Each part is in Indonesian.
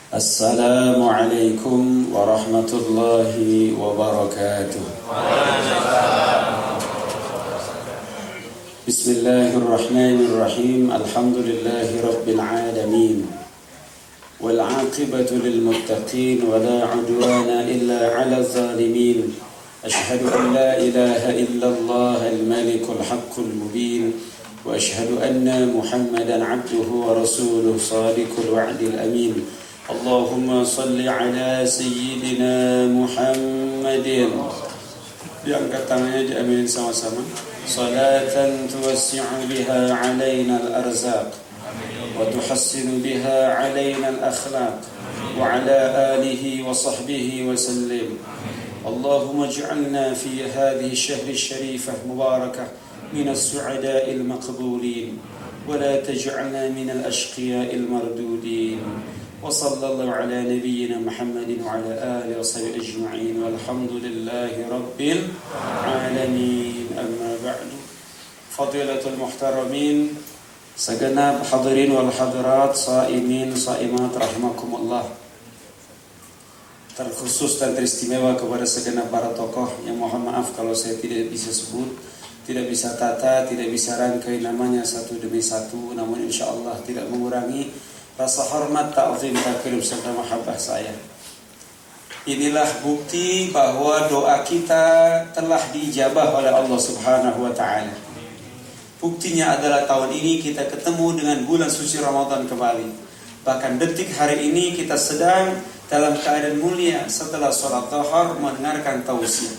Assalamualaikum warahmatullahi wabarakatuh. Bismillahirrahmanirrahim. Alhamdulillahi rabbil alamin. Wal 'aqibatu lil muttaqin wa la 'udwana illa 'alal zalimin. Ashhadu an la ilaha illallah al-malikul haqqul mubin. Wa ashhadu anna Muhammadan 'abduhu wa rasuluhu shadiqul wa'dil amin. Allahumma salli ala Sayyidina Muhammadin. Diangkat tangannya, diaminin sama-sama. Salatan tuwassi'u biha alaina al-arzaq wa tuhassinu biha alaina al-akhlaq wa ala alihi wa sahbihi wa sallim. Allahumma ij'alna fi hadhihi ash-shahri ash-sharifah mubarakah min as-su'ada'i al-maqbulin wa la taj'alna min al-ashqiya'i al-mardudin. وصلى الله على نبينا محمد وعلى آله وصحبه أجمعين والحمد لله رب العالمين. أما بعد فضيلة المحترمين segenap hadirin wal hadirat, saimin saimat rahimakumullah. Terkhusus dan teristimewa kepada segenap para tokoh yang mohon maaf kalau saya tidak bisa sebut, tidak bisa tata, tidak bisa rangkai namanya satu demi satu, namun insyaallah tidak mengurangi rasa hormat, ta'zim, takrim serta mahabbah saya. Inilah bukti bahwa doa kita telah diijabah oleh Allah Subhanahu wa taala. Buktinya adalah tahun ini kita ketemu dengan bulan suci Ramadan kembali. Bahkan detik hari ini kita sedang dalam keadaan mulia setelah sholat zuhur mendengarkan tausiah.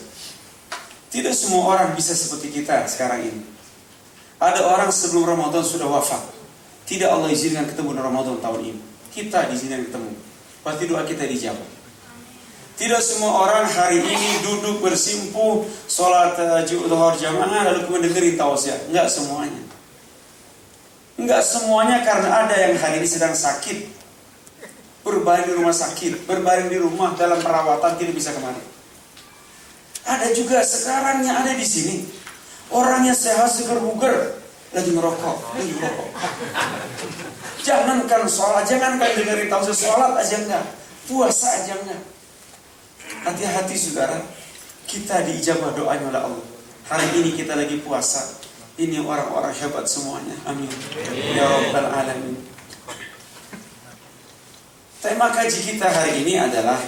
Tidak semua orang bisa seperti kita sekarang ini. Ada orang sebelum Ramadan sudah wafat. Tidak Allah izinkan ketemu di Ramadan tahun ini. Kita diizinkan ketemu. Pasti doa kita dijawab. Tidak semua orang hari ini duduk bersimpuh sholat zuhur jamaah lalu kemudian dengerin tausiah. Enggak semuanya. Enggak semuanya, karena ada yang hari ini sedang sakit, berbaring di rumah sakit, berbaring di rumah dalam perawatan, tidak bisa kemari. Ada juga sekarang yang ada di sini orangnya sehat segar bugar, lagi ngerokok. Jangankan sholat, jangankan dengerin tausiah, sholat aja enggak, puasa aja enggak. Hati-hati saudara, kita diijabah doanya oleh Allah. Hari ini kita lagi puasa. Ini orang-orang hebat semuanya. Amin ya rabbal alamin. Tema kaji kita hari ini adalah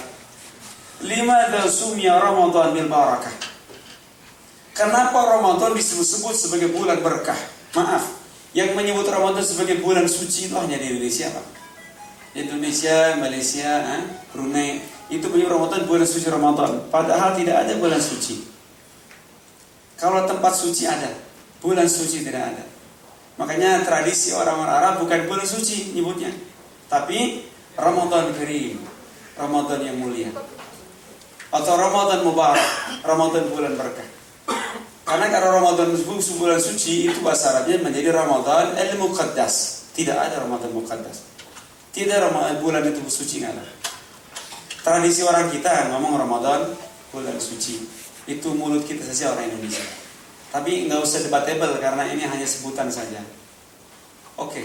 Limadha sumya Ramadan bil barakah. Kenapa Ramadan disebut-sebut sebagai bulan berkah? Maaf, yang menyebut Ramadan sebagai bulan suci itu hanya di Indonesia, Pak. Indonesia, Malaysia, Brunei itu menyebut Ramadan bulan suci Ramadan. Padahal tidak ada bulan suci. Kalau tempat suci ada, bulan suci tidak ada. Makanya tradisi orang-orang Arab bukan bulan suci nyebutnya, tapi Ramadan Karim, Ramadan yang mulia, atau Ramadan Mubarak, Ramadan bulan berkah. Karena kalau Ramadan bulan suci itu bahasa Arabnya menjadi Ramadan al-Muqaddas. Tidak ada Ramadan Muqaddas. Tidak Ramadan bulan itu suci, nggak ada. Tradisi orang kita ngomong Ramadan bulan suci. Itu mulut kita saja orang Indonesia. Tapi nggak usah debatable karena ini hanya sebutan saja. Oke.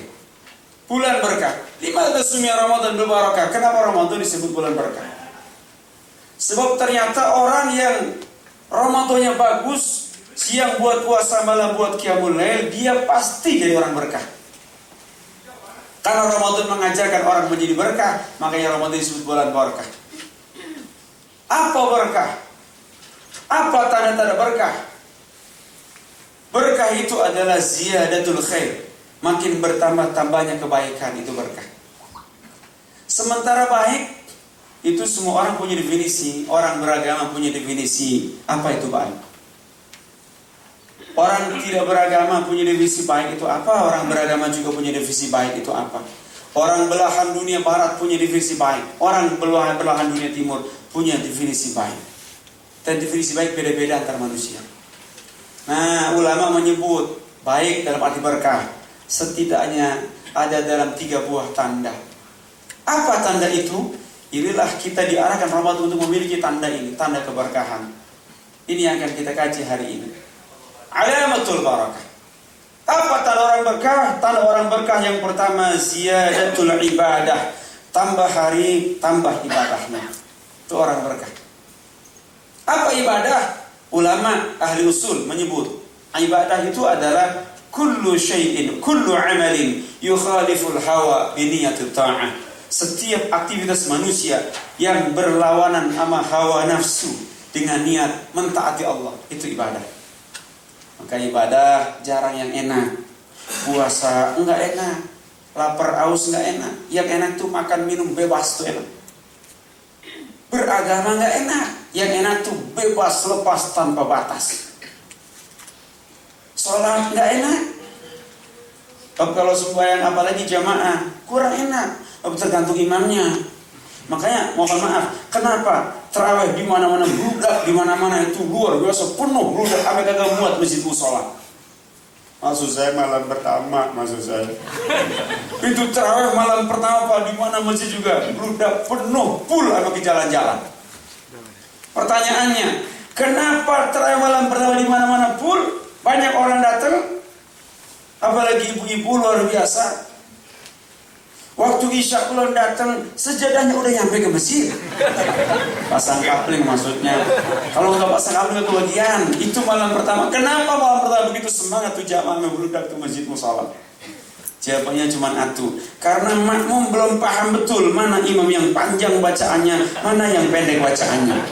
Bulan berkah. Limadha sumya Ramadan bil barakah. Kenapa Ramadan disebut bulan berkah? Sebab ternyata orang yang Ramadannya bagus, siang buat puasa, malam buat qiyamul lail, dia pasti jadi orang berkah. Karena Ramadan mengajarkan orang menjadi berkah, makanya Ramadan disebut bulan berkah. Apa berkah? Apa tanda-tanda berkah? Berkah itu adalah ziyadatul khair. Makin bertambah-tambahnya kebaikan itu berkah. Sementara baik itu semua orang punya definisi. Orang beragama punya definisi apa itu baik. Orang tidak beragama punya definisi baik itu apa. Orang beragama juga punya definisi baik itu apa. Orang belahan dunia barat punya definisi baik. Orang belahan dunia timur punya definisi baik. Dan definisi baik beda-beda antar manusia. Nah, ulama menyebut baik dalam arti berkah setidaknya ada dalam 3 buah tanda. Apa tanda itu? Inilah kita diarahkan Ramadan untuk memiliki tanda ini, tanda keberkahan. Ini yang akan kita kaji hari ini. Alamatul barakah. Apa tanda orang berkah? Tanda orang berkah yang pertama ziyadatul ibadah. tambah hari, tambah ibadahnya. Itu orang berkah. Apa ibadah? Ulama ahli usul menyebut ibadah itu adalah kullu syai'in, kullu amalin yukhaliful hawa biniyati ta'ah. Setiap aktivitas manusia yang berlawanan sama hawa nafsu dengan niat mentaati Allah, itu ibadah. Maka ibadah jarang yang enak. Puasa enggak enak, lapar aus enggak enak. Yang enak tuh makan minum bebas tuh enak. Beragama enggak enak, yang enak tuh bebas lepas tanpa batas. Sholat enggak enak. Kalau sembahyang apalagi jamaah kurang enak, tergantung imamnya. Makanya mohon maaf, kenapa tarawih di mana-mana bludak, di mana-mana itu luar biasa penuh bludak, sampai kagak muat masjid musola. Maksud saya malam pertama, maksud saya. Itu tarawih malam pertama Pak, di mana masjid juga bludak penuh full sampai ke jalan-jalan. Pertanyaannya, kenapa tarawih malam pertama di mana-mana full, banyak orang datang, apalagi ibu-ibu luar biasa. Waktu isya pulang datang, sejadahnya udah nyampe ke masjid. Pasang kapling maksudnya. Kalau nggak pasang kapling kebagian. Itu malam pertama. Kenapa malam pertama begitu semangat tuh jamaah membludak ke masjid musola? Jawabannya cuma atu. Karena makmum belum paham betul mana imam yang panjang bacaannya, mana yang pendek bacaannya.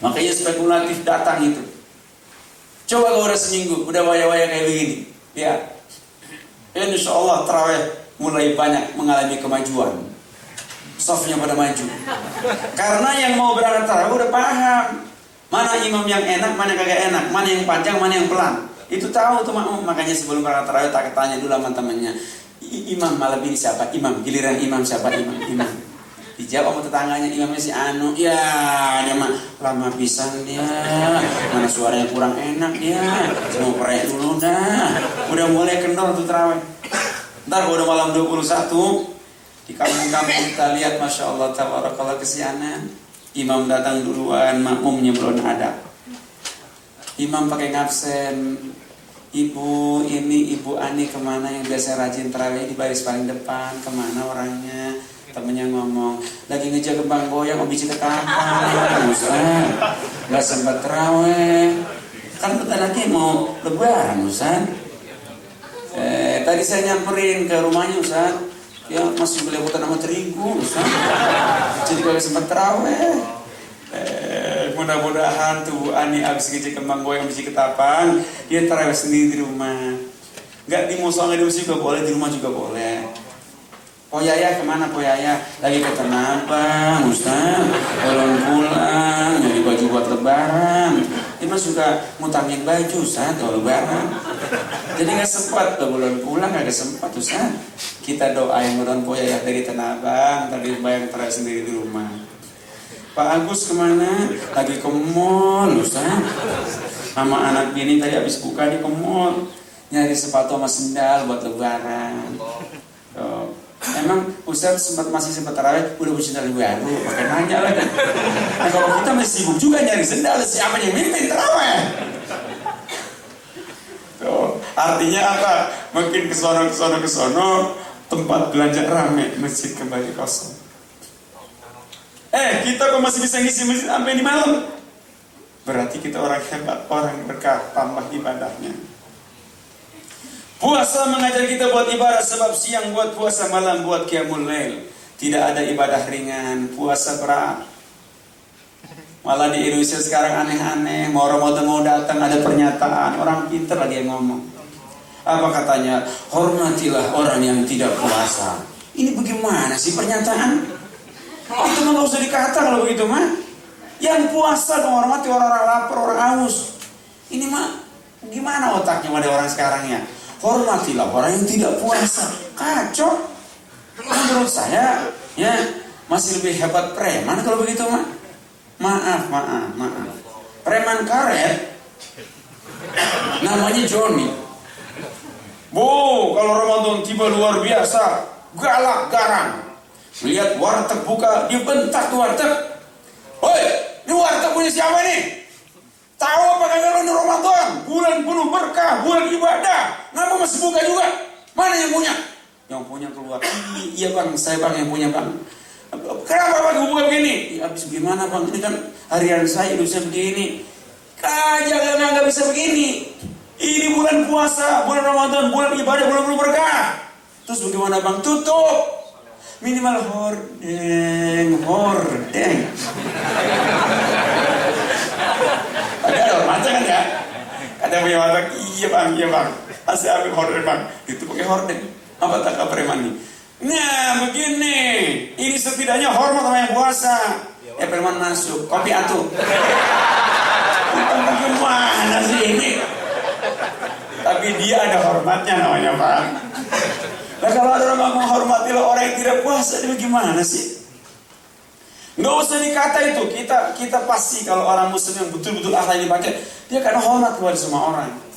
Makanya spekulatif datang itu. Coba kalau udah seminggu, udah waya-waya kayak begini, ya, insya Allah tarawih mulai banyak mengalami kemajuan. Safnya pada maju. Karena yang mau berangkat tarawih udah paham mana imam yang enak, mana kagak enak, mana yang panjang, mana yang pelan. Itu tahu tuh makmum. Makanya sebelum berangkat tarawih tak tanya dulu sama temannya, imam malam ini siapa? Imam, giliran imam siapa? Imam. Dijawab sama tetangganya, imamnya si Anu. Ya, dia mah lama pisan dia. Mana suaranya kurang enak dia. Mau perek dulu dah. Udah mulai kendor tuh tarawih. Ntar kalau udah malam 21 di kampung-kampung kita lihat, Masya Allah, tabarakallah, kesianan. Imam datang duluan, makmumnya belum ada. Imam pakai ngabsen. Ibu ini, Ibu Ani kemana yang biasa rajin tarawih di baris paling depan? Kemana orangnya? Temennya ngomong, lagi ngejaga kembang goyang, biji ketapang. Ustaz, gak sempat tarawih. Kan bentar lagi mau lebaran, Ustaz. Tadi saya nyamperin ke rumahnya, Ustaz. Ya masih belepotan sama terigu, Ustaz. Jadi kalau sempat tarawih. Mudah-mudahan tuh Ani abis ngecek kembang goyang biji ketapang, dia tarawih sendiri di rumah. Gak di musola, di masjid juga boleh, di rumah juga boleh. Poyaya kemana Poyaya? Lagi ke Tanah Abang, Ustaz. Belum pulang, nyari baju buat lebaran. Dia mah suka ngutangin baju, Ustaz, kalau lebaran. Jadi gak sempat, belum pulang gak sempat, Ustaz. Kita doain mudah-mudahan Poyaya dari Tanah Abang, tadi bayang terai sendiri di rumah. Pak Agus kemana? Lagi ke mall, Ustaz. Sama anak bini tadi habis buka di ke mall, nyari sepatu sama sendal buat lebaran. Tuh. Emang Ustaz masih sempat tarawih, udah punya sendal baru, pakai nanya lagi. Nah kalau kita masih sibuk juga nyari sendal, siapa yang mimpin tarawih? Tuh, artinya apa? Makin kesono, tempat belanja rame, masjid kembali kosong. Kita kok masih bisa ngisi masjid sampai di malam? Berarti kita orang hebat, orang berkah, tambah ibadahnya. Puasa mengajar kita buat ibadah, sebab siang buat puasa, malam buat qiyamul lail. Tidak ada ibadah ringan, puasa berat. Malah di Indonesia sekarang aneh-aneh, mau Ramadan mau datang ada pernyataan, orang pintar lagi yang ngomong. Apa katanya? Hormatilah orang yang tidak puasa. Ini bagaimana sih pernyataan? Itu mah gak usah dikata kalau begitu mah. Yang puasa dong hormati orang-orang lapar, orang haus. Ini mah gimana otaknya pada orang sekarang ya? Hormatilah orang yang tidak puasa. Kacau. Menurut saya ya masih lebih hebat preman kalau begitu mah. Maaf. Preman karet namanya Johnny. Kalau Ramadan tiba luar biasa, galak garang. Lihat warteg buka, dia bentak tuh warteg. Hoi, ini warteg punya siapa nih? Tahu apa kagak lo Ramadan? Bulan penuh berkah, bulan ibadah. Kenapa masih buka juga? Mana yang punya? Yang punya keluar, iya bang, saya bang yang punya bang. Kenapa bang hubungan begini? Ya habis gimana bang, ini kan harian saya hidup saya begini. Jangan nggak bisa begini. Ini bulan puasa, bulan Ramadan, bulan ibadah, bulan berkah. Terus bagaimana bang? Tutup. Minimal hordeng. Ada hormatnya kan ya? Ada yang punya mata, iya bang. Asal ambil hordeng bang. Itu pakai hordeng. Apa tak preman nih? Nah begini, ini setidaknya hormat sama yang puasa. Preman masuk, kopi atuh. Bagaimana sih ini? Tapi dia ada hormatnya namanya bang. Nah kalau ada orang menghormati orang yang tidak puasa, itu gimana sih? Nggak usah dikata itu. Kita pasti kalau orang muslim yang betul-betul akhlak ini pakai, dia akan hormat kepada semua orang.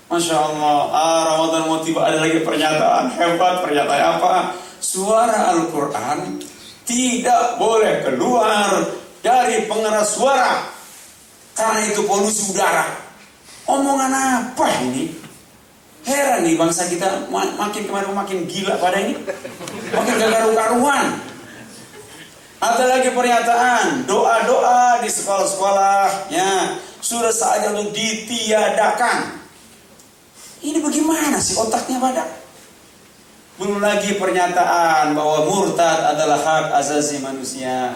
Masya Allah, Ramadan mau tiba, ada lagi pernyataan hebat. Pernyataan apa? Suara Al-Quran tidak boleh keluar dari pengeras suara, karena itu polusi udara. Omongan apa ini? Heran nih bangsa kita, makin kemarin makin gila pada ini, makin gak karu-karuan. Ada lagi pernyataan, doa-doa di sekolah-sekolah ya sudah saatnya untuk ditiadakan. Ini bagaimana sih otaknya pada? Belum lagi pernyataan bahwa murtad adalah hak asasi manusia.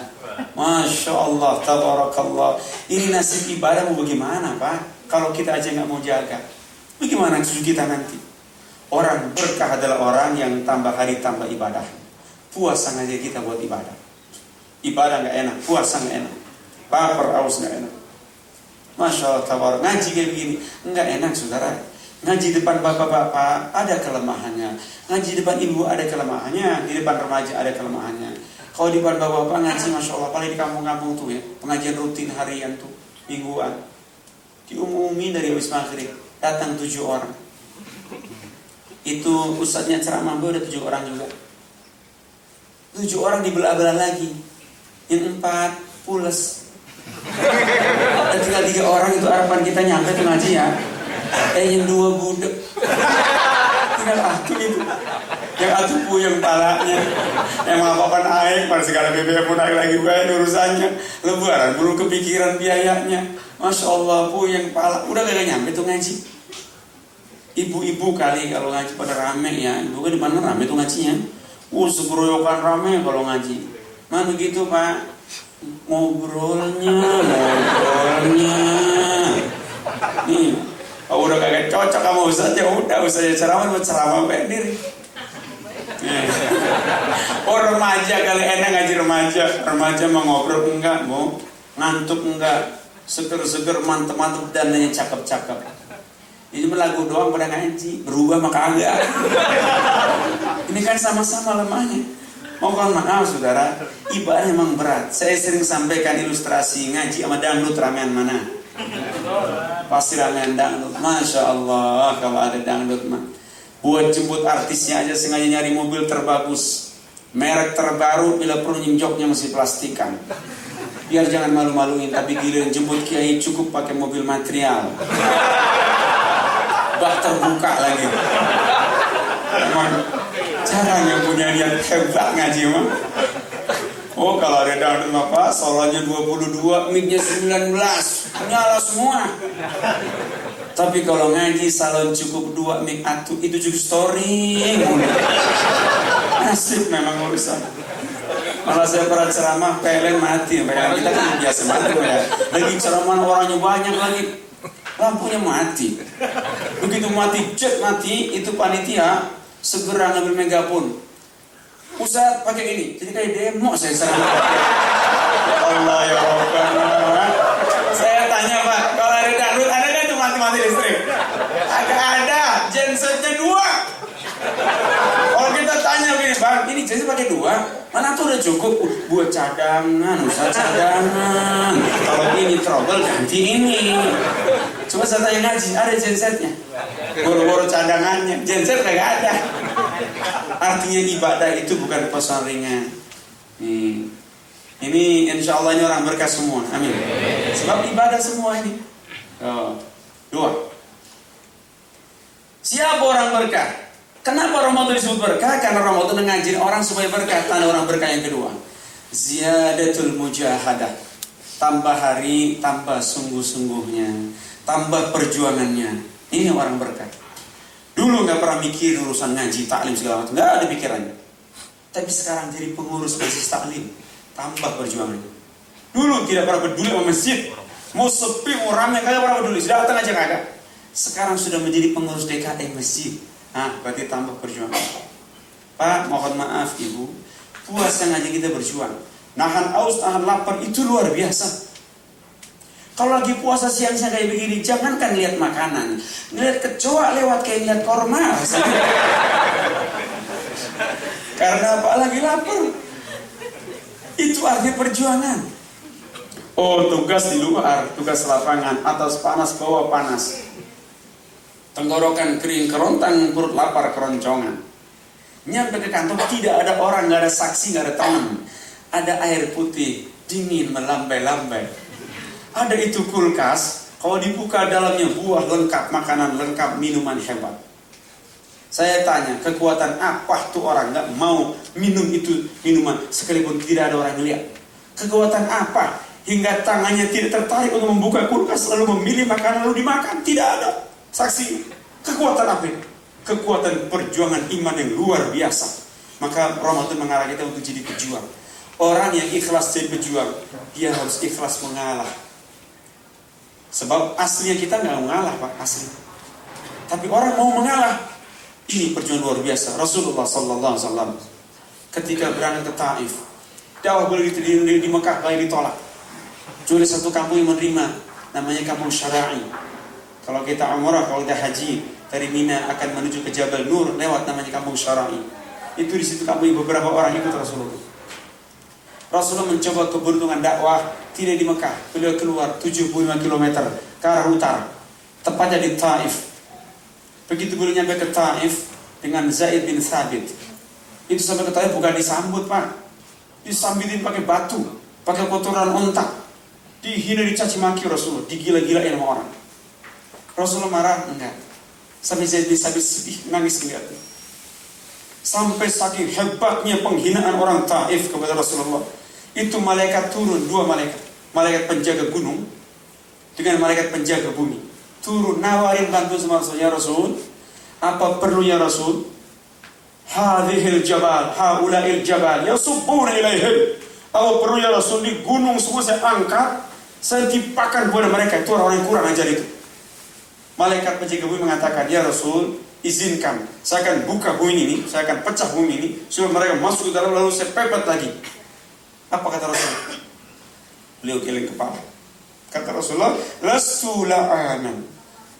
Masya Allah, tabarakallah. Ini nasib ibadah mau bagaimana Pak? Kalau kita aja nggak mau jaga, bagaimana cucu kita nanti? Orang berkah adalah orang yang tambah hari tambah ibadah. Puasa aja kita buat ibadah. Ibadah nggak enak, puasa nggak enak, lapar aus nggak enak. Masya Allah, tabarak. Ngaji kayak begini nggak enak saudara. Ngaji depan bapak-bapak ada kelemahannya, ngaji depan ibu ada kelemahannya, di depan remaja ada kelemahannya. Kalau di depan bapak-bapak ngaji, Masya Allah, paling di kampung-kampung tuh ya, pengajian rutin harian tuh, mingguan, diumumin dari habis maghrib, datang 7 orang. Itu ustadznya ceramah, udah 7 orang juga. 7 orang dibelah-belah lagi, yang 4 pules. Dan tinggal 3 orang itu harapan kita nyampe tuh ngaji ya. Yang 2 budek, tinggal atuh itu, yang atuh puyeng palanya, yang apa-apaan air, pada segala BBM pun naik lagi banyak urusannya, lebaran belum kepikiran biayanya, Masya Allah puyeng pala, udah gak nyampe tuh ngaji. Ibu-ibu kali kalau ngaji pada rame ya, ibu kan di mana rame tuh ngajinya, segeroyokan rame kalau ngaji, mana begitu Pak, ngobrolnya, nih. Oh, udah kagak cocok sama ustaz ya udah ustaznya ceramah buat ceramah pendiri. Oh remaja kali enak ngaji remaja mau ngobrol enggak, mau ngantuk enggak, seger-seger mantep-mantep dananya cakep-cakep. Ini lagu doang pada ngaji, berubah maka agak. Ini kan sama-sama lemahnya. Mohon maaf saudara, ibadah memang berat. Saya sering sampaikan ilustrasi ngaji sama dangdut ramean mana. Pasti ramean dangdut. Masya Allah kalau ada dangdut mah. Buat jemput artisnya aja sengaja nyari mobil terbagus, merek terbaru, bila perlu joknya masih plastikan. Biar jangan malu-maluin, tapi giliran jemput kiai cukup pakai mobil material. Bak terbuka lagi. Emang caranya punya niat hebat ngaji mah. Oh kalau ada dangdut apa, solonya 22, mic-nya 19, nyala semua. Tapi kalau ngaji salon cukup 2 mic atuh, itu juga story. Nasib memang urusan. Malah saya pernah ceramah, PLN mati. PLN kita kan biasa mati ya. Lagi ceramah orangnya banyak lagi, lampunya mati. Begitu mati, jet mati, itu panitia segera ngambil megapon. Ustaz pakai ini, jadi kayak demo saya serang. Ya Allah ya Rabbana. Saya tanya Pak, kalau ada dangdut ada nggak tuh mati-mati listrik? Agak ada, gensetnya 2. Kalau kita tanya begini, Bang, ini genset pakai 2, mana tuh udah cukup buat cadangan, Ustaz cadangan. Kalau ini trouble ganti ini. Coba saya tanya ngaji, ada gensetnya? Boro-boro cadangannya, genset kagak ada. Artinya ibadah itu bukan persoalan ringan. Ini insya Allah ini orang berkah semua. Amin. Sebab ibadah semua ini. 2. Siapa orang berkah? Kenapa Ramadan disebut berkah? Karena Ramadan ngajin orang supaya berkah. Tanda orang berkah yang kedua, ziyadatul mujahadah. Tambah hari, tambah sungguh-sungguhnya, tambah perjuangannya. Ini orang berkah. Dulu nggak pernah mikir urusan ngaji, taklim segala macam, nggak ada pikirannya. Tapi sekarang jadi pengurus majelis taklim, tambah perjuangannya. Dulu tidak pernah peduli sama masjid, mau sepi, mau ramai, kagak pernah peduli, sudah datang aja kagak. Sekarang sudah menjadi pengurus DKM masjid. Berarti tambah perjuangan. Pak, mohon maaf ibu, puasa ngaji kita berjuang. Nahan aus, nahan lapar itu luar biasa. Kalau lagi puasa siang-siang kayak begini, jangankan lihat makanan, ngeliat kecoa lewat kayak lihat korma. Karena apa? Lagi lapar. Itu arti perjuangan. Oh, tugas di luar, tugas lapangan, atas panas, bawah panas. Tenggorokan kering kerontang, perut lapar keroncongan. Nyampe ke kantor tidak ada orang, nggak ada saksi, nggak ada teman. Ada air putih dingin melambai-lambai. Ada itu kulkas, kalau dibuka dalamnya buah lengkap, makanan lengkap, minuman hebat. Saya tanya, kekuatan apa tuh orang nggak mau minum itu minuman sekalipun tidak ada orang lihat? Kekuatan apa hingga tangannya tidak tertarik untuk membuka kulkas lalu memilih makanan lalu dimakan? Tidak ada. Saksi, kekuatan apa itu? Kekuatan perjuangan iman yang luar biasa. Maka Ramadan mengarah kita untuk jadi pejuang. Orang yang ikhlas jadi pejuang, dia harus ikhlas mengalah. Sebab aslinya kita nggak mengalah, Pak, asli. Tapi orang mau mengalah. Ini perjuangan luar biasa. Rasulullah Sallallahu Alaihi Wasallam ketika berangkat ke Taif, dakwah beliau di Mekah banyak ditolak. Cuma satu kampung yang menerima, namanya kampung Syara'i. Kalau kita umrah, kalau kita haji dari Mina akan menuju ke Jabal Nur lewat namanya kampung Syara'i. Itu di situ kampung beberapa orang ikut Rasulullah. Rasulullah mencoba keberuntungan dakwah tidak di Mekah. Beliau keluar 75 km ke arah utara, tepatnya di Taif. Begitu beliau nyampe ke Taif dengan Zaid bin Thabit, itu sampai ke Taif bukan disambut, Pak, disambitin pakai batu, pakai kotoran unta, dihina, dicaci maki Rasulullah, digila-gilain sama orang. Rasulullah marah? Enggak. Sampai Zaid bin Thabit sedih, nangis melihatnya. Sampai saking hebatnya penghinaan orang Taif kepada Rasulullah, itu malaikat turun, dua malaikat, malaikat penjaga gunung dengan malaikat penjaga bumi, turun nawarin bantu sama Rasul. Ya Rasul, apa perlunya Rasul? Hadhil jabal, haula'il jabal yasubbuna ilaihim. Apa perlunya Rasul? Di gunung semua saya angkat, saya timpakan kepada mereka. Itu orang yang kurang ajar itu. Malaikat penjaga bumi mengatakan, ya Rasul, izinkan saya akan buka bumi ini, saya akan pecah bumi ini supaya mereka masuk ke dalam lalu saya pepet lagi. Apa kata Rasul? Beliau geleng kepala. Kata Rasulullah, lastu la'anan,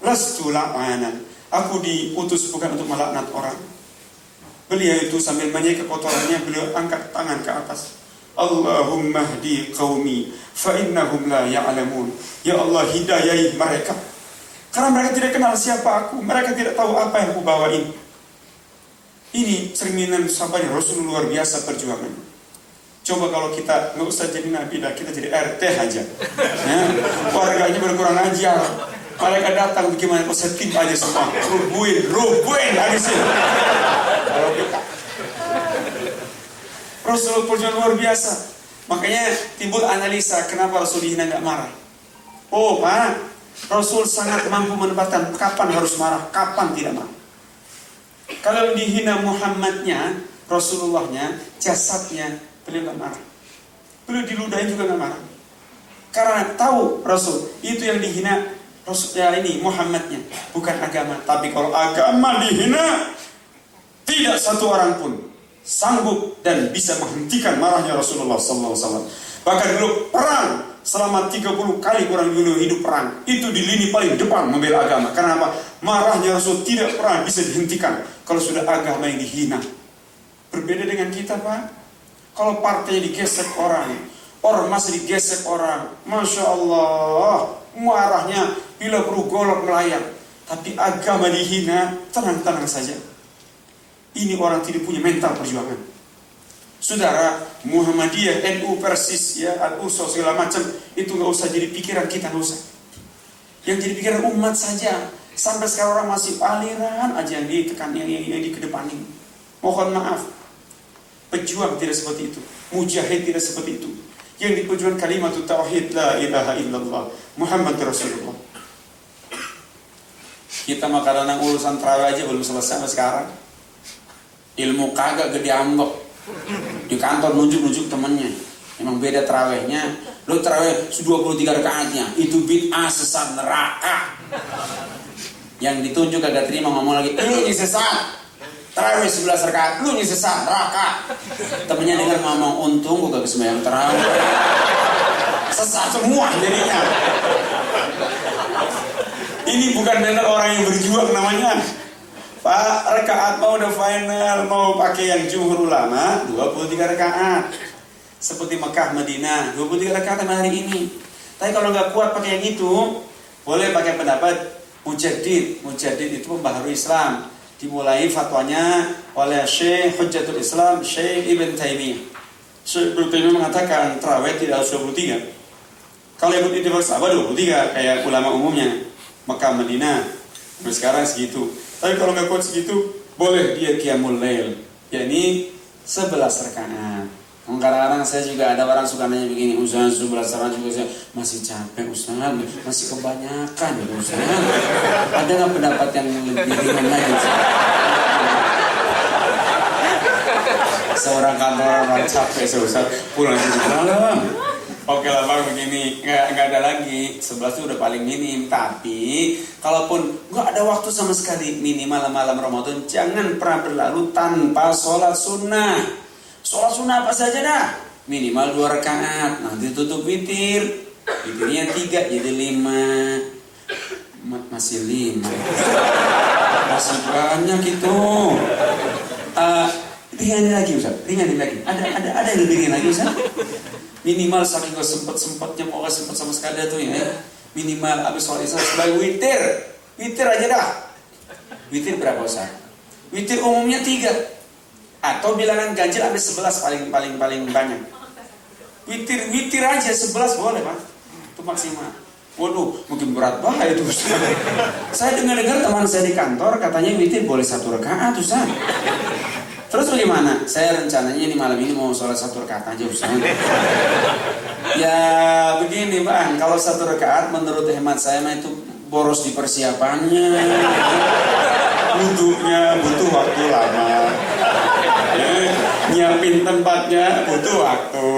lastu la'anan. Aku diutus bukan untuk melaknat orang. Beliau itu sambil menyeka kotorannya, beliau angkat tangan ke atas. Allahumma hdi qaumi fa innahum la ya'lamun. Ya Allah, hidayahi mereka karena mereka tidak kenal siapa aku, mereka tidak tahu apa yang aku bawa ini. Ini cerminan sahabatnya Rasulullah, luar biasa perjuangan. Coba kalau kita nggak usah jadi nabi dah, kita jadi RT aja, ya, warganya berkurang ajar. Mereka datang bagaimana? Kok setip aja semua, rubuin habisin. Kalau kita Rasulullah perjuangan luar biasa. Makanya timbul analisa kenapa Rasul dihina nggak marah. Oh Pak, Rasul sangat mampu menempatkan kapan harus marah, kapan tidak marah. Kalau dihina Muhammadnya, Rasulullahnya, jasadnya, beliau nggak marah. Beliau diludahin juga nggak marah. Karena tahu Rasul itu yang dihina Rasul ya ini Muhammadnya, bukan agama. Tapi kalau agama dihina, tidak satu orang pun sanggup dan bisa menghentikan marahnya Rasulullah SAW. Bahkan dulu perang selama 30 kali orang dulu hidup perang, itu di lini paling depan membela agama. Karena apa? Marahnya Rasul tidak pernah bisa dihentikan kalau sudah agama yang dihina. Berbeda dengan kita, Pak. Kalau partai digesek orang, ormas digesek orang, Masya Allah, marahnya bila perlu golok melayang. Tapi agama dihina, tenang-tenang saja. Ini orang tidak punya mental perjuangan. Saudara, Muhammadiyah, NU, Persis, ya, Al-Uso, segala macam, itu nggak usah jadi pikiran kita, nggak usah. Yang jadi pikiran umat saja. Sampai sekarang orang masih aliran aja yang ditekan, yang dikedepanin. Mohon maaf, pejuang tidak seperti itu, mujahid tidak seperti itu. Yang diperjuangkan kalimat tauhid la ilaha illallah Muhammad Rasulullah. Kita makanan urusan terawih aja belum selesai sampai sekarang. Ilmu kagak gede ambek. Di kantor nunjuk temennya. Emang beda terawihnya. Lo terawih 23 rakaatnya, itu bid'ah, sesat, neraka. Yang ditunjuk agak terima ngomong lagi, lu ini sesat. Terawih 11 rakaat, lu ini sesat, neraka. Temennya dengar ngomong, untung gue gak sembahyang terawih. Sesat semua jadinya. Ini bukan benar orang yang berjuang namanya. Pak, rakaat mau udah final, mau pakai yang jumhur ulama 23 rakaat. Seperti Mekah, Madinah 23 rakaat hari ini. Tapi kalau nggak kuat pakai yang itu, boleh pakai pendapat mujaddid. Mujaddid itu pembaharui Islam. Dimulai fatwanya oleh Syekh Hujjatul Islam, Syekh Ibn Taimiyah. Syekh Ibn Taimiyah mengatakan tarawih tidak harus 23. Kalau ikut ittifaq sahabat 23 kayak ulama umumnya Mekah, Madinah. Sampai sekarang segitu. Tapi kalau nggak kuat segitu, boleh dia qiyamul lail, yakni 11 rakaat. Kadang-kadang saya juga ada orang suka nanya begini, Ustaz, 11 rakaat juga saya masih capek Ustaz, masih kebanyakan Ustaz. Ada nggak pendapat yang lebih ringan lagi? Seorang kantoran orang capek Ustaz, pulang malam. Oke lah Bang, begini, nggak ada lagi, 11 itu udah paling minim. Tapi kalaupun nggak ada waktu sama sekali, minimal malam Ramadan jangan pernah berlalu tanpa sholat sunnah. Sholat sunnah apa saja dah, minimal 2 rakaat, nanti tutup witir. Witirnya 3 jadi 5. Masih 5, masih banyak itu. Ringanin lagi Ustaz, ringanin lagi. Ada yang lebih ringan lagi Ustaz? Minimal saking gak sempet-sempetnya, mau gak sempet sama sekali tuh ya. Minimal habis sholat isya sebagai witir aja dah. Witir berapa Ustaz? Witir umumnya 3. Atau bilangan ganjil sampai 11 paling banyak. Witir aja 11 boleh Pak. Itu maksimal. Waduh, mungkin berat banget itu Ustaz. Saya dengar teman saya di kantor katanya witir boleh 1 rakaat Ustaz. Terus bagaimana? Saya rencananya malam ini mau sholat 1 rakaat aja Ustaz. Ya begini Bang, kalau 1 rakaat menurut hemat saya itu boros di persiapannya. Butuh waktu lama. Nyiapin tempatnya butuh waktu.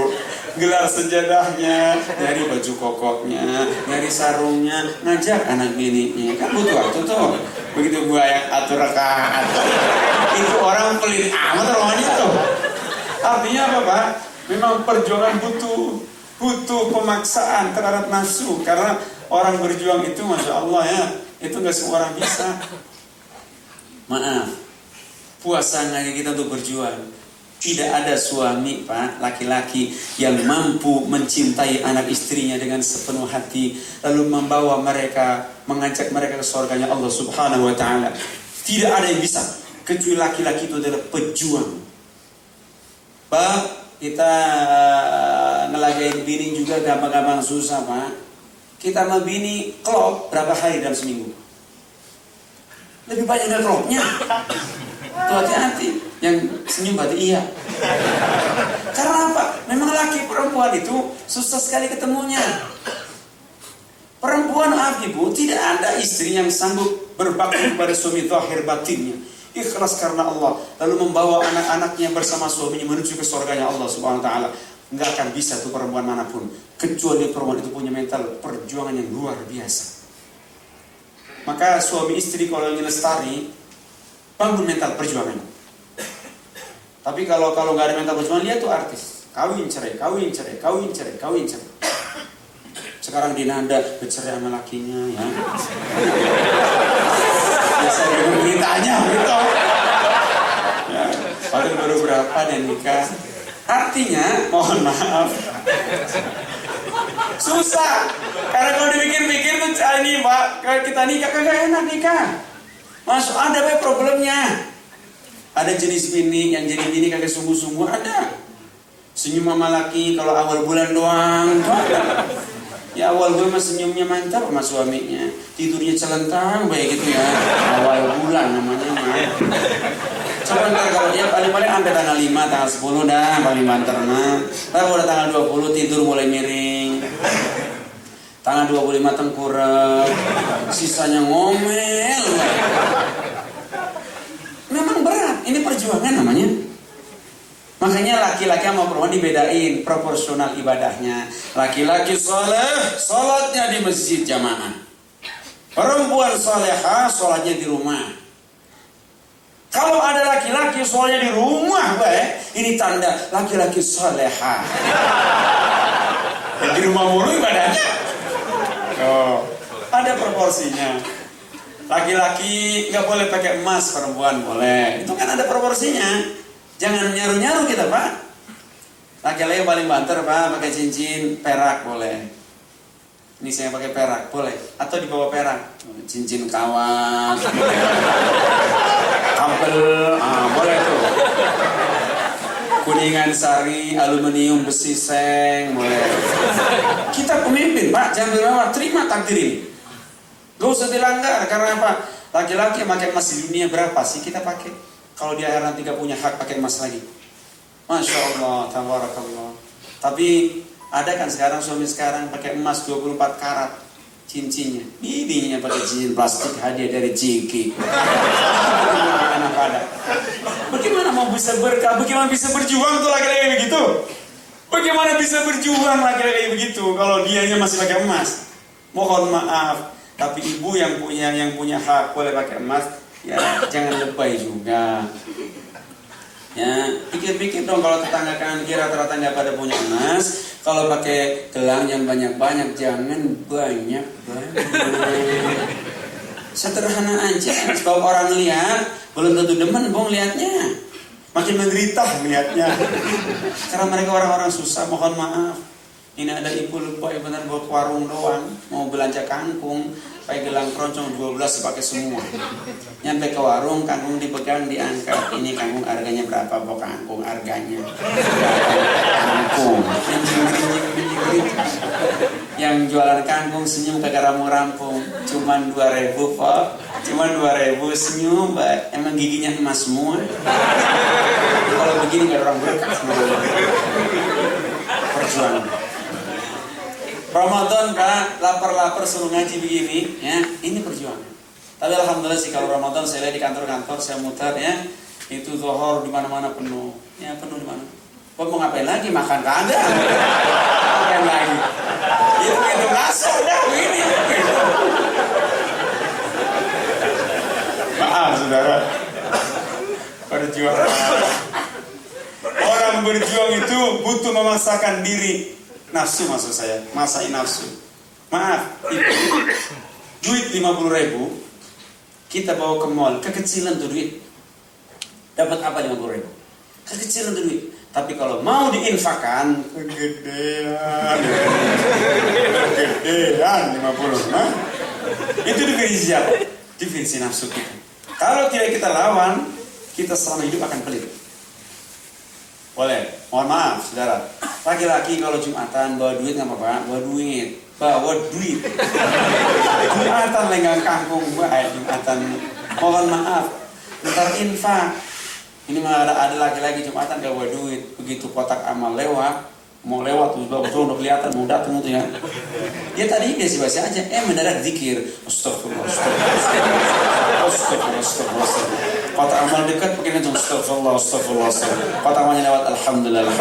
Gelar sejadahnya, nyari baju kokoknya, nyari sarungnya, ngajak anak bininya, kan butuh waktu tuh. Begitu gua yang atur rakaat, itu orang pelit amat rohnya tuh. Artinya apa Pak? Memang perjuangan butuh pemaksaan terhadap nafsu. Karena orang berjuang itu Masya Allah ya, itu gak semua orang bisa. Maaf, puasa ngajak kita untuk berjuang. Tidak ada suami Pak, laki-laki yang mampu mencintai anak istrinya dengan sepenuh hati, lalu membawa mereka, mengajak mereka ke surganya Allah Subhanahu wa Ta'ala. Tidak ada yang bisa kecuali laki-laki itu adalah pejuang. Pak, kita ngelagain bini juga gampang-gampang susah Pak. Kita sama bini klop berapa hari dalam seminggu? Lebih banyak dari klopnya. Tuh hati-hati. Yang senyum berarti iya. Karena apa? Memang laki perempuan itu susah sekali ketemunya. Perempuan maaf ibu, tidak ada istri yang sanggup berbakti kepada suami zahir batinnya, ikhlas karena Allah, lalu membawa anak-anaknya bersama suaminya menuju ke surganya Allah Subhanahu wa Ta'ala. Enggak akan bisa tuh perempuan manapun, kecuali perempuan itu punya mental perjuangan yang luar biasa. Maka suami istri kalau ingin lestari, bangun mental perjuangan. Tapi kalau nggak ada mental perjuangan, lihat tuh artis, kawin cerai. Sekarang dinanda bercerai sama lakinya ya. Saya dengar beritanya gitu. Ya, padahal baru berapa dan nikah. Artinya, mohon maaf, susah. Karena kalau dipikir-pikir tuh ini Pak, kalau kita nikah kagak enak nikah. Masuk ada problemnya. Ada jenis bini yang jadi bini kagak sungguh-sungguh ada. Senyum sama laki kalau awal bulan doang. Ya awal gue mah senyumnya mantap sama suaminya, tidurnya celentang baik gitu ya. Awal bulan namanya mah. Coba ntar kalau dia paling-paling sampai tanggal 5, tanggal 10 dah paling banter mah. Tapi udah tanggal 20 tidur mulai miring. Tanggal 25 tengkurap, sisanya ngomel. Memang berat, ini perjuangan namanya. Makanya laki-laki sama perempuan dibedain proporsional ibadahnya. Laki-laki soleh, sholatnya di masjid jamaah. Perempuan soleha, sholatnya di rumah. Kalau ada laki-laki sholatnya di rumah, ini tanda laki-laki soleha. Di rumah mulu ibadahnya. Oh, ada proporsinya. Laki-laki nggak boleh pakai emas, perempuan boleh. Itu kan ada proporsinya. Jangan nyaru-nyaru kita, Pak. Laki-laki paling banter, Pak, pakai cincin perak boleh. Ini saya pakai perak boleh, atau di bawah perak, cincin kawat, kabel, boleh tuh. Kuningan sari, aluminium, besi seng, boleh. Kita pemimpin, Pak, jangan berlawak, terima takdir ini. Gak usah dilanggar, karena apa? Laki-laki pakai emas di dunia berapa sih kita pakai? Kalau di akhirat nanti gak punya hak pakai emas lagi. Masya Allah, tabarakallah. Tapi ada kan sekarang suami sekarang pakai emas 24 karat cincinnya. Bininya pakai cincin plastik hadiah dari Ciki. Anak ada. Bagaimana mau bisa berkah? Bagaimana bisa berjuang tuh laki-laki begitu? Bagaimana bisa berjuang laki-laki begitu kalau dianya masih pakai emas? Mohon maaf, tapi ibu yang punya hak boleh pakai emas. Ya, jangan lebay juga. Ya, pikir-pikir dong kalau tetangga kanan kiri rata-rata nggak pada punya emas. Kalau pakai gelang yang banyak-banyak, jangan banyak-banyak. Sederhana aja. Sebab orang lihat belum tentu demen, bong lihatnya. Makin menderita melihatnya. Karena mereka orang-orang susah. Mohon maaf. Ini ada ibu lebay benar buat warung doang, mau belanja kangkung, pakai gelang keroncong 12 dipakai semua. Nyampe ke warung, kangkung dipegang, diangkat. Ini kangkung harganya berapa? Bawa kangkung harganya. Kangkung. Yang jualan kangkung senyum kagak rampung-rampung. Cuman 2.000 Pak. Cuman 2.000 senyum, Mbak. Emang giginya emas semua. Kalau begini gak ada orang berkah semua. Perjuangan. Ramadan, Pak, lapar-lapar suruh ngaji begini, ya, ini perjuangan. Tapi alhamdulillah sih kalau Ramadan saya lihat di kantor-kantor saya muter, ya, itu zuhur di mana-mana penuh, ya penuh di mana. Kok mau ngapain lagi? Makan kagak? Ngapain lagi? Itu ngasih udah begini. Maaf saudara, perjuangan. Orang berjuang itu butuh memaksakan diri. Nafsu maksud saya, masain nafsu. Maaf, duit 50.000 kita bawa ke mall, kekecilan tuh duit. Dapat apa 50.000? Kekecilan tuh duit. Tapi kalau mau diinfakkan, kegedean 50. Itu definisi siapa? Definisi nafsu kita. Kalau tidak kita lawan, kita selama hidup akan pelit. Boleh, mohon maaf saudara. Laki-laki kalau Jumatan bawa duit nggak apa-apa, bawa duit. Jumatan lenggang kangkung, Jumatan. Mohon maaf, ntar infak. Ini mah ada laki-laki Jumatan gak bawa duit. Begitu kotak amal lewat, mau lewat tuh udah kelihatan mau datang itu ya. Dia tadi biasa-biasa aja, mendadak zikir. Astagfirullah. Kotak amal dekat pakai itu astagfirullah. Kotak amalnya lewat alhamdulillah.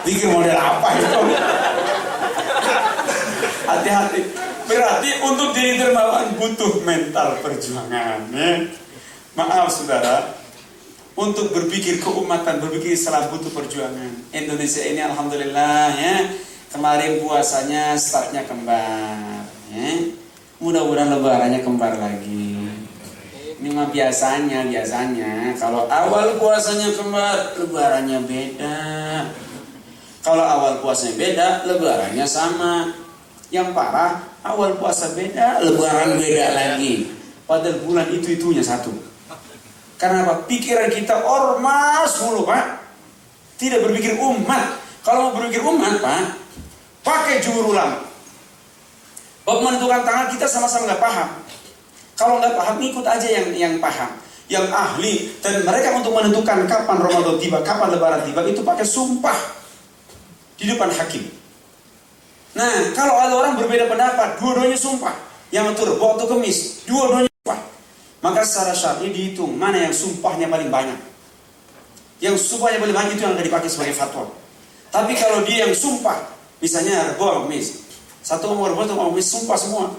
Zikir model apa itu? Hati-hati. Berarti untuk diri dermawan butuh mental perjuangan. Ya. Maaf saudara, untuk berpikir keumatan, berpikir salah butuh perjuangan. Indonesia ini alhamdulillah ya, kemarin puasanya startnya kembar. Ya. Mudah-mudahan lebarannya kembar lagi. Ini mah biasanya kalau awal puasanya kembar, lebarannya beda. Kalau awal puasanya beda, lebarannya sama. Yang parah, awal puasa beda, lebaran beda lagi. Padahal bulan itu-itunya satu. Karena apa? Pikiran kita ormas mulu, Pak. Tidak berpikir umat. Kalau mau berpikir umat, Pak, pakai jumhur ulama. Bab menentukan tanggal kita sama-sama nggak paham. Kalau nggak paham ikut aja yang paham, yang ahli. Dan mereka untuk menentukan kapan Ramadan tiba, kapan Lebaran tiba itu pakai sumpah di depan hakim. Nah, kalau ada orang berbeda pendapat, dua-duanya sumpah. Yang atur Rebo atau Kemis, dua-duanya sumpah. Maka secara syar'i dihitung mana yang sumpahnya paling banyak. Yang sumpahnya paling banyak itu yang akan dipakai sebagai fatwa. Tapi kalau dia yang sumpah, misalnya Rebo atau Kemis, satu umur Rebo atau Kemis sumpah semua.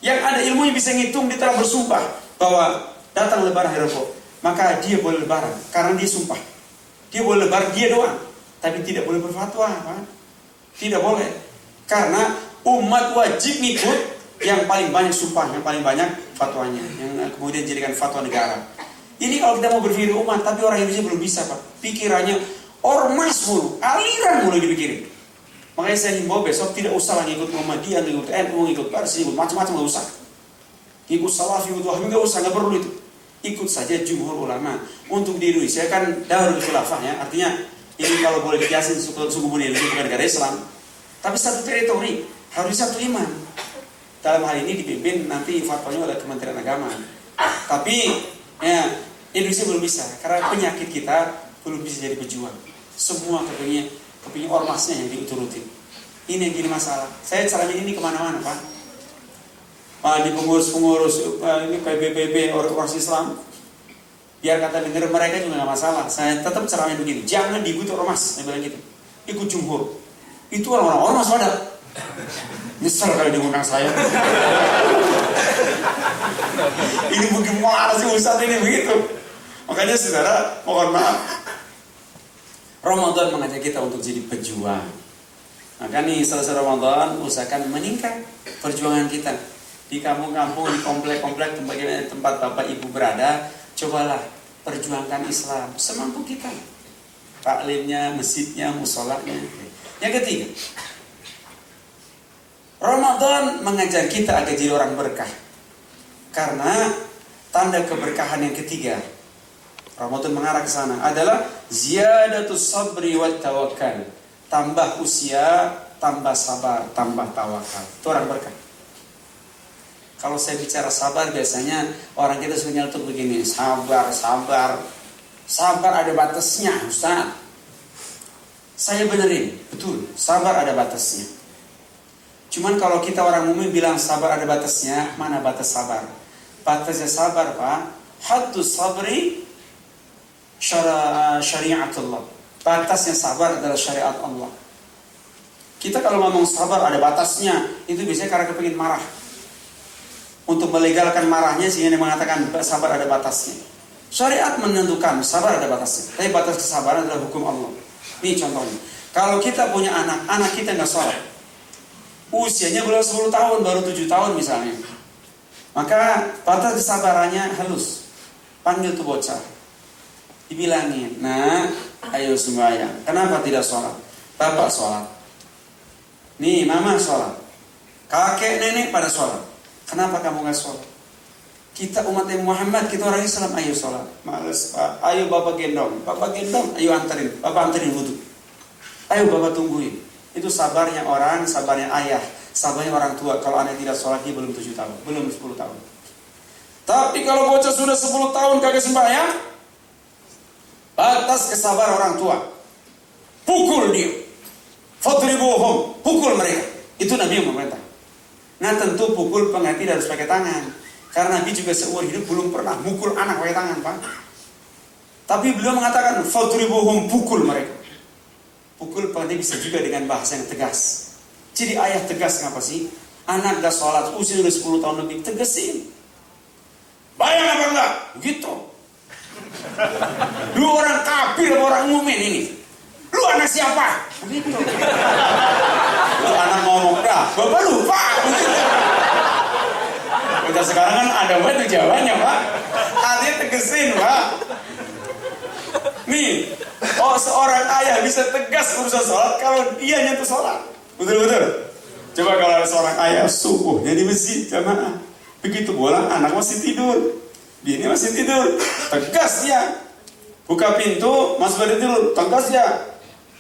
Yang ada ilmunya bisa ngitung, dia telah bersumpah bahwa datang Lebaran hari Rebo, maka dia boleh Lebaran karena dia sumpah. Dia boleh Lebaran dia doang, tapi tidak boleh berfatwa, kan? Tidak boleh. Karena umat wajib ngikut yang paling banyak sumpah, yang paling banyak fatwanya, yang kemudian jadikan fatwa negara. Ini kalau kita mau berpikir umat, tapi orang Indonesia belum bisa, Pak. Pikirannya ormas mulu, aliran mulu dipikirin. Makanya saya himbau besok tidak usah lagi ikut Muhammadiyah, ikut NU, ikut Parsi, ikut macam-macam, nggak usah. Ikut Salafi, ikut Wahabi, nggak usah, nggak perlu itu. Ikut saja jumhur ulama. Untuk di Indonesia kan Darul Khilafah ya, artinya ini kalau boleh dikiasin suku Buni bukan negara Islam, tapi satu teritori, harus satu iman. Dalam hal ini dipimpin nanti fatwanya oleh Kementerian Agama. Tapi ya Indonesia belum bisa karena penyakit kita belum bisa jadi pejuang. Semua kepingin ormasnya yang diturutin. Ini yang jadi masalah. Saya caranya ini kemana-mana, Pak. Di pengurus-pengurus ini PBB ormas Islam, biar kata dengar mereka juga nggak masalah. Saya tetap caranya begini, jangan diikut ormas, saya bilang gitu. Ikut jumhur. Itu orang-orang ormas pada. Nyesel kalau diundang saya. Ini bagaimana sih Ustaz ini begitu? Makanya saudara, mohon maaf. Ramadan mengajak kita untuk jadi pejuang. Maka nih selesai Ramadan, usahakan meningkat perjuangan kita. Di kampung-kampung, di komplek-komplek tempat Bapak Ibu berada, cobalah perjuangkan Islam semampu kita. Taklimnya, masjidnya, musolanya. Yang ketiga, Ramadan mengajar kita agar jadi orang berkah. Karena tanda keberkahan yang ketiga, Ramadan mengarah ke sana adalah ziyadatus sabri wat tawakkal. Tambah usia, tambah sabar, tambah tawakal. Itu orang berkah. Kalau saya bicara sabar, biasanya orang kita suka nyeletuk begini, sabar. Sabar ada batasnya, Ustaz. Saya benerin, betul, sabar ada batasnya. Cuman kalau kita orang umum bilang sabar ada batasnya, mana batas sabar? Batasnya sabar, Pak, haddus sabri syariatullah. Batasnya sabar adalah syariat Allah. Kita kalau ngomong sabar ada batasnya, itu biasanya karena kepingin marah. Untuk melegalkan marahnya sehingga dia mengatakan sabar ada batasnya. Syariat menentukan sabar ada batasnya. Tapi batas kesabaran adalah hukum Allah. Ini contohnya. Kalau kita punya anak kita nggak sholat, usianya belum 10 tahun, baru 7 tahun misalnya, maka batas kesabarannya halus. Panggil tuh bocah, dibilangin, nah ayo sembahyang. Kenapa tidak sholat? Bapak sholat, nih mama sholat, kakek nenek pada sholat. Kenapa kamu gak sholat? Kita umat Muhammad, kita orang Islam, ayo sholat. Males Pak, ayo bapak gendong, ayo anterin, bapak anterin wudhu. Ayo bapak tungguin. Itu sabarnya orang, sabarnya ayah, sabarnya orang tua. Kalau anak tidak sholat, dia belum 7 tahun, belum 10 tahun. Tapi kalau bocah sudah 10 tahun kagak sembahyang, batas kesabaran orang tua, pukul dia, fadribuhum, pukul mereka. Itu Nabi yang memerintah. Nah tentu pukul pengerti harus pakai tangan, karena Nabi juga seumur hidup belum pernah mukul anak pakai tangan, Pak. Tapi beliau mengatakan fadribuhum, pukul mereka. Pukul pengerti bisa juga dengan bahasa yang tegas. Jadi ayah tegas ngapa sih? Anak gak sholat usia udah 10 tahun lebih, tegasin. Bayang apa enggak? Gitu. Lu orang kafir, orang mukmin ini. Lu anak siapa? Begitu. Lu anak ngomong dah, bapak lupa. Udah sekarang kan ada banget jawabannya, Pak. Artinya tegesin, Pak. Nih, seorang ayah bisa tegas urusan sholat kalau dia nyentuh sholat. Betul-betul. Coba kalau ada seorang ayah subuhnya di masjid jamaah, begitu bola anak masih tidur, bini masih tidur, tegas dia. Buka pintu, masuk dari tidur, tegas dia.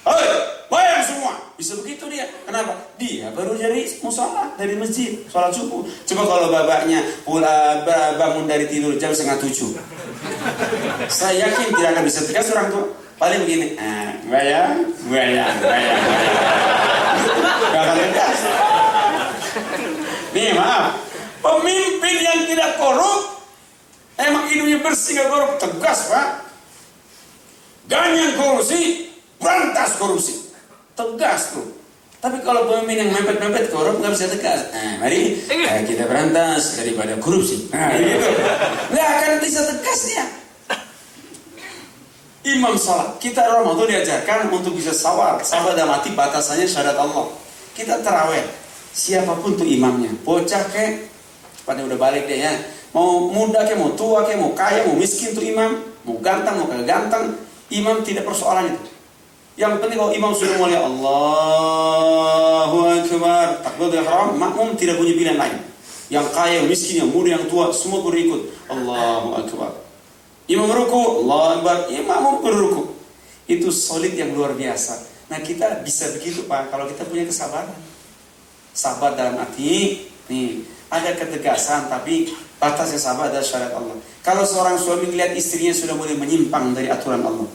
Hei, bayar semua. Bisa begitu dia. Kenapa? Dia baru dari musola, dari masjid, sholat subuh. Coba kalau babaknya bangun dari tidur jam 6:30. Saya yakin tidak akan bisa tegas orang tua. Paling begini, bayar. Gak akan tegas. Nih maaf, pemimpin yang tidak korup, emang hidupnya bersih gak korup, tegas Pak. Ganyan korupsi, berantas korupsi, tegas tuh. Tapi kalau pemimpin yang mepet-mepet korup gak bisa tegas. Mari kita berantas daripada korupsi. Gitu. Gak akan bisa tegas dia. Imam salat, kita Ramadan diajarkan untuk bisa sabar dalam hati batasannya syahadat Allah. Kita terawih, siapapun tuh imamnya, bocah kek, pada udah balik deh ya. Mau muda kek, mau tua kek, mau kaya, mau miskin tuh imam, mau ganteng, mau kagak ganteng, imam tidak persoalan itu. Yang penting kalau imam sudah mulai Allahu Akbar, takbiratul ihram, makmum tidak punya pilihan lain. Yang kaya, miskin, yang muda, yang tua, semua berikut Allahu Akbar. Imam ruku, Allahu Akbar, imam berruku. Itu solid yang luar biasa. Nah kita bisa begitu Pak, kalau kita punya kesabaran. Sabar dalam hati, nih ada ketegasan tapi batasnya sabar adalah syariat Allah. Kalau seorang suami melihat istrinya sudah mulai menyimpang dari aturan Allah,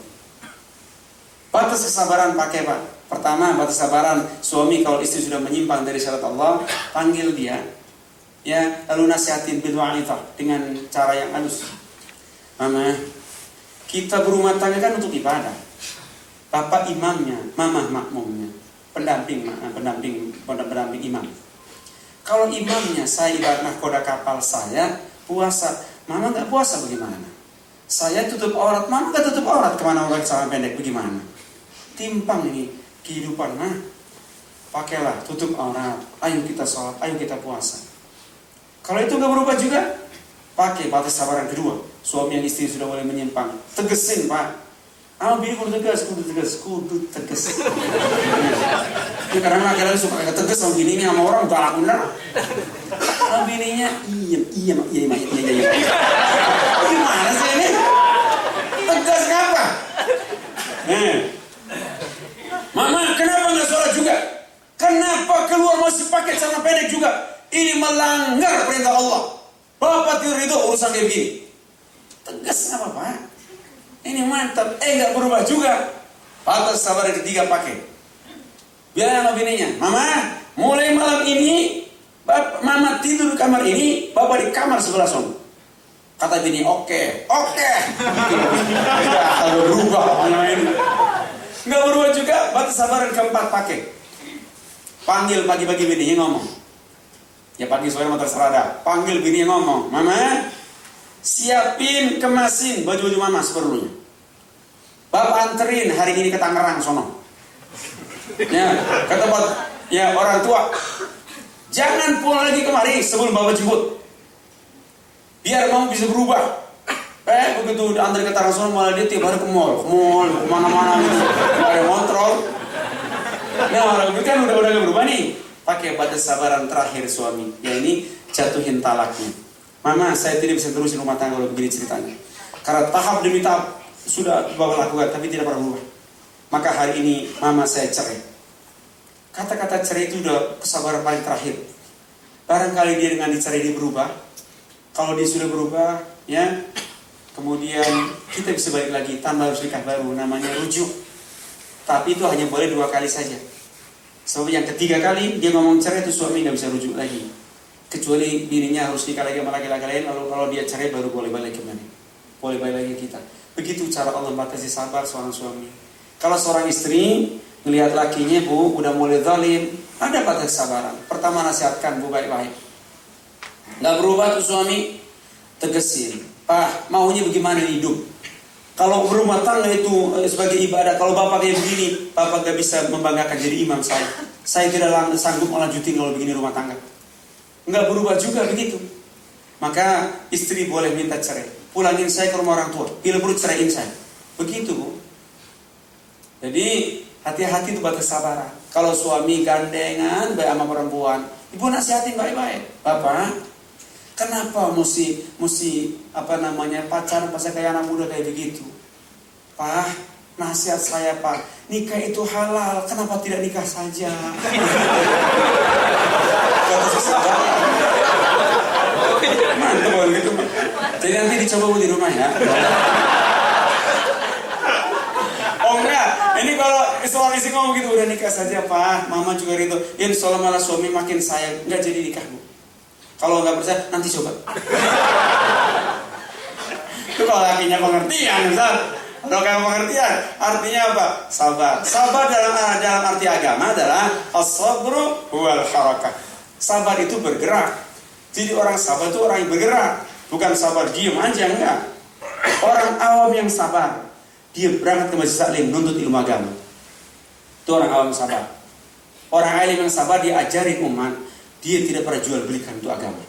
batas kesabaran pakai Pak. Pertama, batas kesabaran suami kalau istri sudah menyimpang dari syariat Allah, panggil dia, ya lalu nasihatin bil wa'ithah dengan cara yang halus. Mama, kita berumah tangga kan untuk ibadah. Bapak imamnya, mama makmumnya, pendamping imam. Kalau imamnya saya ibarat nahkoda kapal saya puasa, mama nggak puasa bagaimana? Saya tutup aurat, mama nggak tutup aurat, kemana orang celana pendek bagaimana? Timpang ini kehidupan, nah pakailah tutup aurat, ayo kita sholat, ayo kita puasa. Kalau itu nggak berubah juga, pakai batas sabaran kedua. Suami yang istri sudah mulai menyimpang, tegesin Pak. Bini kudu tegas. Ini kadang laki-laki suka kayak tegas sama bininya, sama orang galak bener. Sama bininya, iya. Gimana sih ini? Tegas kenapa? Mama, kenapa nggak sholat juga? Kenapa keluar masih pakai celana pendek juga? Ini melanggar perintah Allah. Bapak tidak ridho urusan kayak begini. Tegas apa Pak? Ini mantap. Nggak berubah juga. Batas sabar yang ketiga pakai. Biar sama bininya, Mama, mulai malam ini Mama tidur di kamar ini, Bapak di kamar sebelah sana. Kata bini, oke. Nggak berubah. Nggak berubah juga. Batas sabar yang keempat pakai. Panggil pagi-pagi bininya ngomong. Ya pagi sore mau terserah dah. Panggil bini ngomong, Mama, siapin kemasin baju-baju Mama seperlunya. Bapak anterin hari ini ke Tangerang sono. Ya, ke tempat ya orang tua. Jangan pulang lagi kemari sebelum Bapak jemput. Biar Mama bisa berubah. Begitu antar ke Tangerang sono malah dia tiap hari ke mall kemana-mana gitu. Gak ada kontrol. Nah orang itu kan udah gak berubah nih. Pakai batas sabaran terakhir suami, ya ini jatuhin talaknya. Mama, saya tidak bisa terusin rumah tangga kalau begini ceritanya. Karena tahap demi tahap sudah Bapak lakukan, tapi tidak pernah berubah. Maka hari ini Mama saya cerai. Kata-kata cerai itu udah kesabaran paling terakhir. Barangkali dia dengan dicerai dia berubah. Kalau dia sudah berubah, ya kemudian kita bisa balik lagi, tambah harus nikah baru, namanya rujuk. Tapi itu hanya boleh 2 kali saja. Sebab yang ketiga kali dia ngomong cerai itu suami nggak bisa rujuk lagi, kecuali bininya harus nikah lagi sama laki-laki lain. Lalu kalau dia cerai baru boleh balik kembali, boleh balik lagi kita. Begitu cara Allah batasi sabar seorang suami. Kalau seorang istri melihat lakinya udah mulai zalim, ada batas sabaran. Pertama nasihatkan baik-baik. Nggak berubah tuh suami, tegesin, Pak maunya bagaimana hidup? Kalau berumah tangga itu sebagai ibadah, kalau Bapak kayak begini, Bapak gak bisa membanggakan jadi imam saya. Saya tidak sanggup melanjutin kalau begini rumah tangga. Nggak berubah juga begitu. Maka istri boleh minta cerai. Pulangin saya ke rumah orang tua. Bila perlu ceraiin saya. Begitu Bu. Jadi hati-hati itu batas sabaran. Kalau suami gandengan baik sama perempuan, ibu nasihatin baik-baik. Bapak, kenapa mesti pacaran pas kayak anak muda kayak begitu? Pak, nasihat saya Pak, nikah itu halal, kenapa tidak nikah saja? Kata susah banget. Mantap banget gitu. Jadi nanti dicoba di rumah ya. Oh enggak, ini kalau suami istri ngomong gitu, udah nikah saja Pak, mama juga gitu. Insya Allah malah suami makin sayang, enggak jadi nikah Bu. Kalau enggak percaya, nanti coba. Itu kalau lakinya pengertian, Ustaz. Kalau kayak pengertian, artinya apa? Sabar. Sabar dalam arti agama adalah as-sabru wal harakah. Sabar itu bergerak. Jadi orang sabar itu orang yang bergerak, bukan sabar diam aja, enggak. Orang awam yang sabar, dia berangkat ke Majelis Taklim nuntut ilmu agama. Itu orang awam sabar. Orang alim yang sabar, dia ajarin umat, dia tidak pernah jual belikan untuk agama.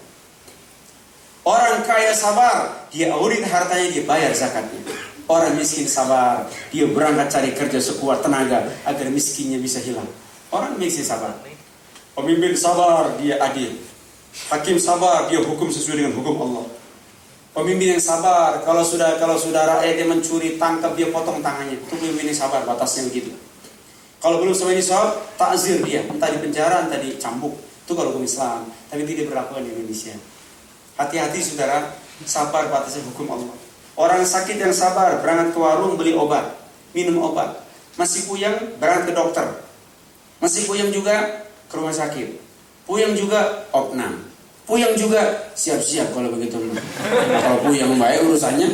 Orang kaya sabar, dia audit hartanya, dia bayar zakatnya. Orang miskin sabar, dia berangkat cari kerja sekuat tenaga agar miskinnya bisa hilang. Orang miskin sabar. Pemimpin sabar, dia adil. Hakim sabar, dia hukum sesuai dengan hukum Allah. Pemimpin yang sabar, kalau sudah rakyat yang mencuri, tangkap dia, potong tangannya. Itu pemimpin yang sabar, batasnya begitu. Kalau belum sampai nisab, takzir dia, entah di penjara, entah dicambuk. Itu kalau hukum Islam, tapi tidak berlaku di Indonesia. Hati-hati saudara, sabar batasnya hukum Allah. Orang sakit yang sabar, berangkat ke warung beli obat, minum obat. Masih puyeng, berangkat ke dokter. Masih puyeng juga ke rumah sakit. Puyeng juga opnam. Puyeng juga siap-siap kalau begitu. Kalau puyeng baik urusannya.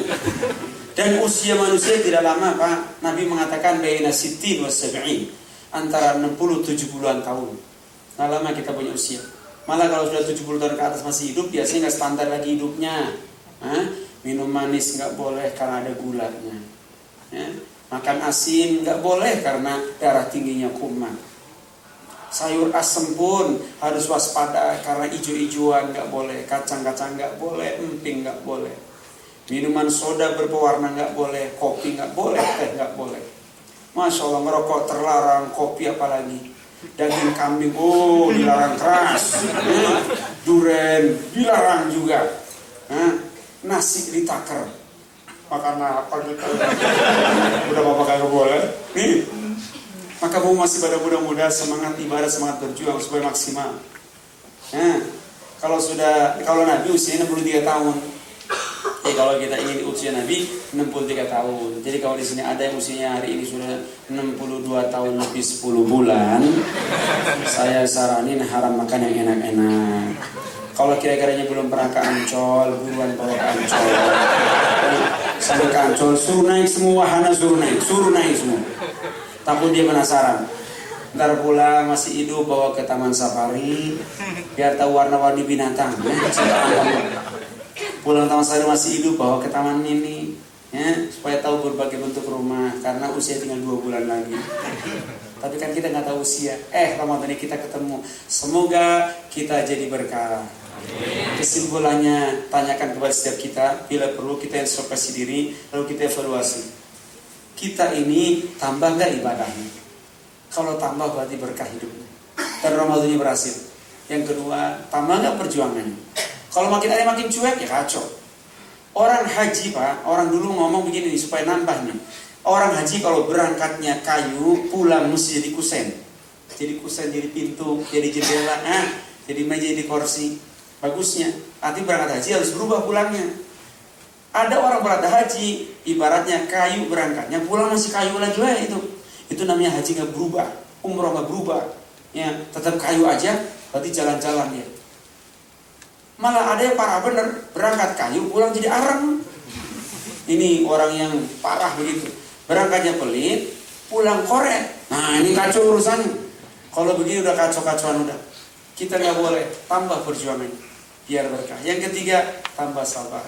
Dan usia manusia tidak lama Pak. Nabi mengatakan baina sittin wa sab'in, antara 60-70-an tahun. Nah lama kita punya usia. Malah kalau sudah 70 tahun ke atas masih hidup, biasanya nggak standar lagi hidupnya. Minum manis nggak boleh karena ada gulanya. Makan asin nggak boleh karena darah tingginya kumat. Sayur asem pun harus waspada karena ijo-ijoan nggak boleh, kacang-kacang nggak boleh, emping nggak boleh. Minuman soda berpewarna nggak boleh, kopi nggak boleh, teh nggak boleh. Masya Allah, merokok terlarang, kopi apalagi. Daging kambing, dilarang keras. Duren dilarang juga. Nasi ditaker. Makan apa gitu? Udah bapak kagak boleh. Nih. Maka kamu masih pada muda-muda, semangat ibadah, semangat berjuang supaya maksimal. Kalau Nabi usianya 63 tahun. Kalau kita ingin usia Nabi 63 tahun. Jadi kalau di sini ada yang usianya hari ini sudah 62 tahun lebih 10 bulan, saya saranin haram makan yang enak-enak. Kalau kira-kiranya belum pernah ke Ancol, buruan bawa ke Ancol. Sampai ke Ancol, suruh naik semua wahana, suruh naik semua. Takut dia penasaran. Ntar pulang masih hidup, bawa ke taman safari, biar tahu warna-warni binatang. Pulang taman safari masih hidup, bawa ke taman mini, supaya tahu berbagai bentuk rumah. Karena usia tinggal 2 bulan lagi. Tapi kan kita nggak tahu usia. Ramadan ini kita ketemu. Semoga kita jadi berkah. Kesimpulannya, tanyakan kepada setiap kita. Bila perlu kita introspeksi diri, lalu kita evaluasi. Kita ini tambah nggak ibadahnya? Kalau tambah berarti berkah hidupnya. Dan Ramadan ini berhasil. Yang kedua, tambah nggak perjuangannya? Kalau makin hari makin cuek ya kacau. Orang haji Pak, orang dulu ngomong begini nih, supaya nambah nih. Orang haji kalau berangkatnya kayu, pulang mesti jadi kusen. Jadi kusen, jadi pintu, jadi jendela, jadi meja, jadi kursi. Bagusnya, nanti berangkat haji harus berubah pulangnya. Ada orang berangkat haji, ibaratnya kayu berangkatnya, pulang masih kayu lagi itu. Itu namanya haji nggak berubah, umroh nggak berubah. Ya, tetap kayu aja, berarti jalan-jalan dia. Malah ada yang parah bener, berangkat kayu, pulang jadi arang. Ini orang yang parah begitu. Berangkatnya pelit, pulang koret. Nah ini kacau urusannya. Kalau begini udah kacau-kacauan udah. Kita nggak boleh, tambah perjuangan biar berkah. Yang ketiga, tambah sabar.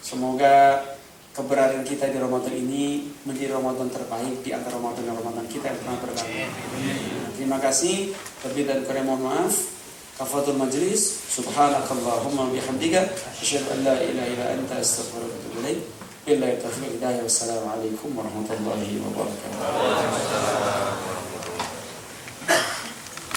Semoga keberadaan kita di Ramadan ini menjadi Ramadan terbaik di antara Ramadan kita yang pernah berlalu. Terima kasih. Lebih dan kurang mohon maaf. Kafatul majlis. Subhanakallahumma bihamdika asyhadu an la ilaha illa anta astaghfiruka wa atubu ilaik. Billahi taufiq hidayah. Wassalamualaikum warahmatullahi wabarakatuh.